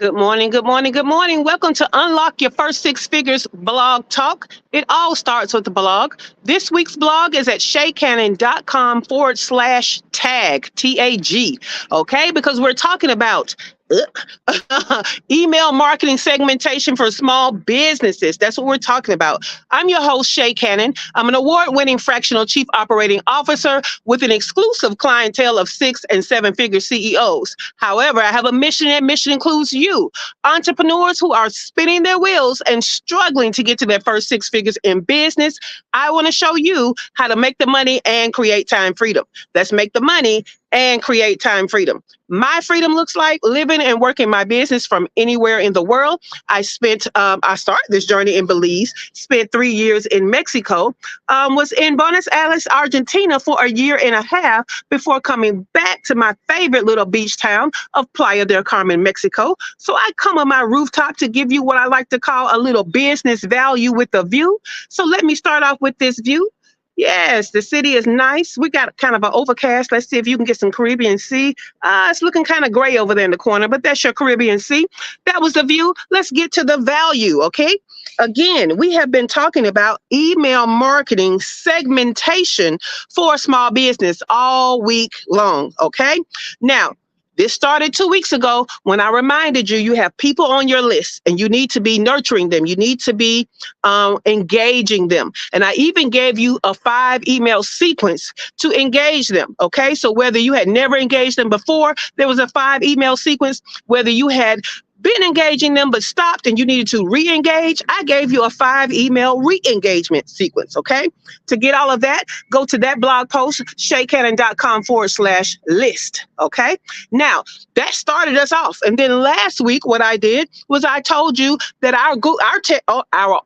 Good morning, good morning, good morning. Welcome to Unlock Your First Six Figures blog talk. It all starts with the blog. This week's blog is at shaycannon.com/tag, TAG. Okay, because we're talking about email marketing segmentation for small businesses. That's what we're talking about. I'm your host, Shay Cannon. I'm an award-winning fractional chief operating officer with an exclusive clientele of 6 and 7-figure CEOs. However, I have a mission, and mission includes you, entrepreneurs who are spinning their wheels and struggling to get to their first 6 figures in business. I want to show you how to make the money and create time freedom. Let's make the money and create time freedom. My freedom looks like living and working my business from anywhere in the world. I started this journey in Belize, spent 3 years in Mexico, was in Buenos Aires, Argentina for a year and a half before coming back to my favorite little beach town of Playa del Carmen, Mexico. So I come on my rooftop to give you what I like to call a little business value with a view. So let me start off with this view. Yes, the city is nice. We got kind of an overcast. Let's see if you can get some Caribbean Sea. It's looking kind of gray over there in the corner, but that's your Caribbean Sea. That was the view. Let's get to the value, okay? Again, we have been talking about email marketing segmentation for small business all week long, okay? Now, this started 2 weeks ago when I reminded you, you have people on your list and you need to be nurturing them. You need to be engaging them. And I even gave you a 5 email sequence to engage them. Okay. So whether you had never engaged them before, there was a 5 email sequence. Whether you had been engaging them but stopped and you needed to re-engage, I gave you a 5 email re-engagement sequence. Okay. To get all of that, go to that blog post, shaycannon.com/list. Okay. Now that started us off. And then last week, what I did was I told you that our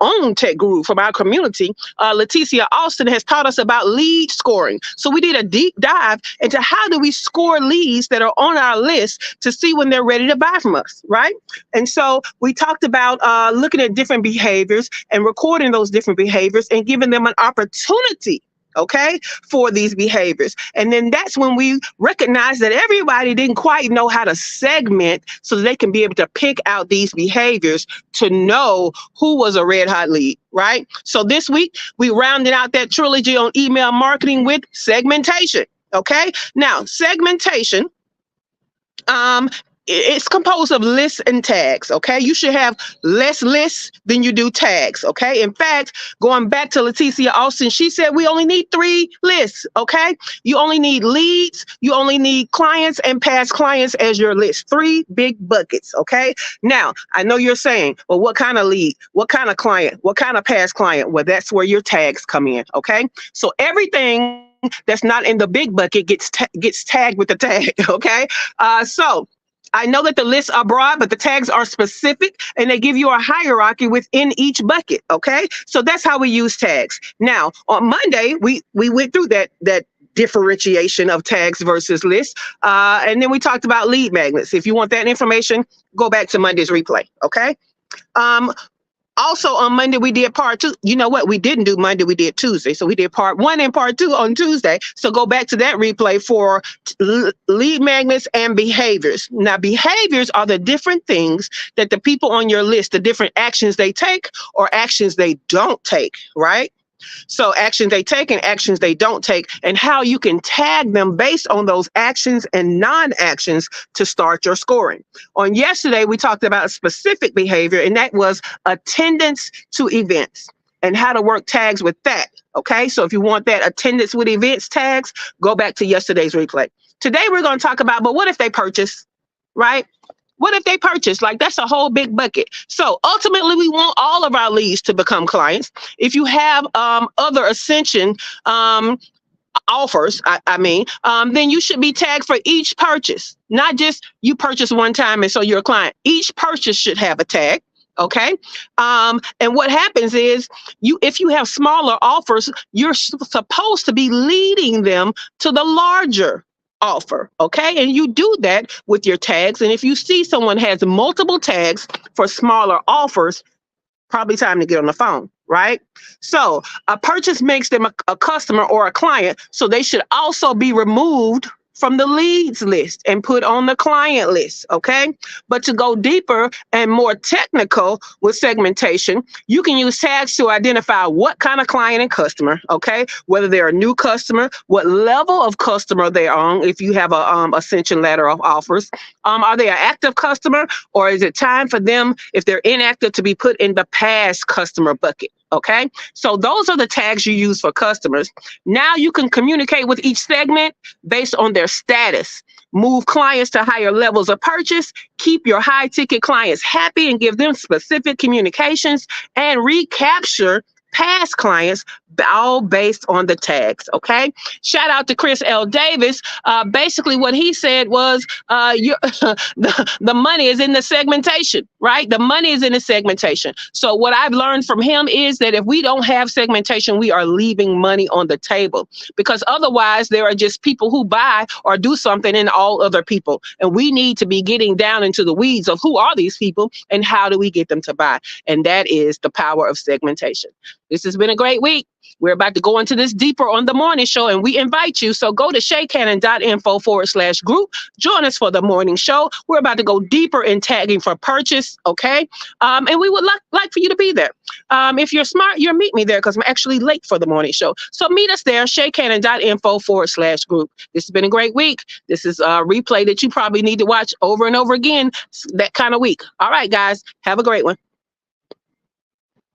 own tech guru from our community, Leticia Austin, has taught us about lead scoring. So we did a deep dive into how do we score leads that are on our list to see when they're ready to buy from us, right? And so we talked about looking at different behaviors and recording those different behaviors and giving them an opportunity, okay, for these behaviors. And then that's when we recognized that everybody didn't quite know how to segment so that they can be able to pick out these behaviors to know who was a red hot lead, right? So this week, we rounded out that trilogy on email marketing with segmentation, okay? Now, segmentation, it's composed of lists and tags, okay? You should have less lists than you do tags, okay? In fact, going back to Leticia Austin, she said we only need 3 lists, okay? You only need leads, you only need clients and past clients as your list. 3 big buckets, okay? Now, I know you're saying, well, what kind of lead? What kind of client? What kind of past client? Well, that's where your tags come in, okay? So everything that's not in the big bucket gets tagged with the tag, okay? So I know that the lists are broad, but the tags are specific and they give you a hierarchy within each bucket. Okay. So that's how we use tags. Now on Monday, we went through that differentiation of tags versus lists. And then we talked about lead magnets. If you want that information, go back to Monday's replay. Okay. Also on Monday, we did part 2. You know what? We didn't do Monday, we did Tuesday. So we did part 1 and part 2 on Tuesday. So go back to that replay for lead magnets and behaviors. Now, behaviors are the different things that the people on your list, the different actions they take or actions they don't take, right? So actions they take and actions they don't take, and how you can tag them based on those actions and non-actions to start your scoring. On yesterday, we talked about a specific behavior, and that was attendance to events and how to work tags with that. Okay, so if you want that attendance with events tags, go back to yesterday's replay. Today, we're going to talk about, but what if they purchase, right? What if they purchase? Like, that's a whole big bucket. So ultimately, we want all of our leads to become clients. If you have other ascension offers, then you should be tagged for each purchase, not just you purchase one time and so you're a client. Each purchase should have a tag. Okay. And what happens is if you have smaller offers, you're supposed to be leading them to the larger offer. Okay. And you do that with your tags. And if you see someone has multiple tags for smaller offers, probably time to get on the phone, right? So a purchase makes them a customer or a client. So they should also be removed from the leads list and put on the client list, okay? But to go deeper and more technical with segmentation, you can use tags to identify what kind of client and customer, okay? Whether they're a new customer, what level of customer they're on, if you have a ascension ladder of offers. Are they an active customer, or is it time for them, if they're inactive, to be put in the past customer bucket? Okay, so those are the tags you use for customers. Now you can communicate with each segment based on their status. Move clients to higher levels of purchase, keep your high ticket clients happy and give them specific communications, and recapture past clients, all based on the tags. Okay. Shout out to Chris L. Davis. Basically, what he said was, the money is in the segmentation, right? The money is in the segmentation. So what I've learned from him is that if we don't have segmentation, we are leaving money on the table, because otherwise there are just people who buy or do something and all other people. And we need to be getting down into the weeds of who are these people and how do we get them to buy? And that is the power of segmentation. This has been a great week. We're about to go into this deeper on the morning show, and we invite you. So go to shaycannon.info/group. Join us for the morning show. We're about to go deeper in tagging for purchase, okay? And we would like for you to be there. If you're smart, you'll meet me there, because I'm actually late for the morning show. So meet us there, shaycannon.info/group. This has been a great week. This is a replay that you probably need to watch over and over again, that kind of week. All right, guys, have a great one.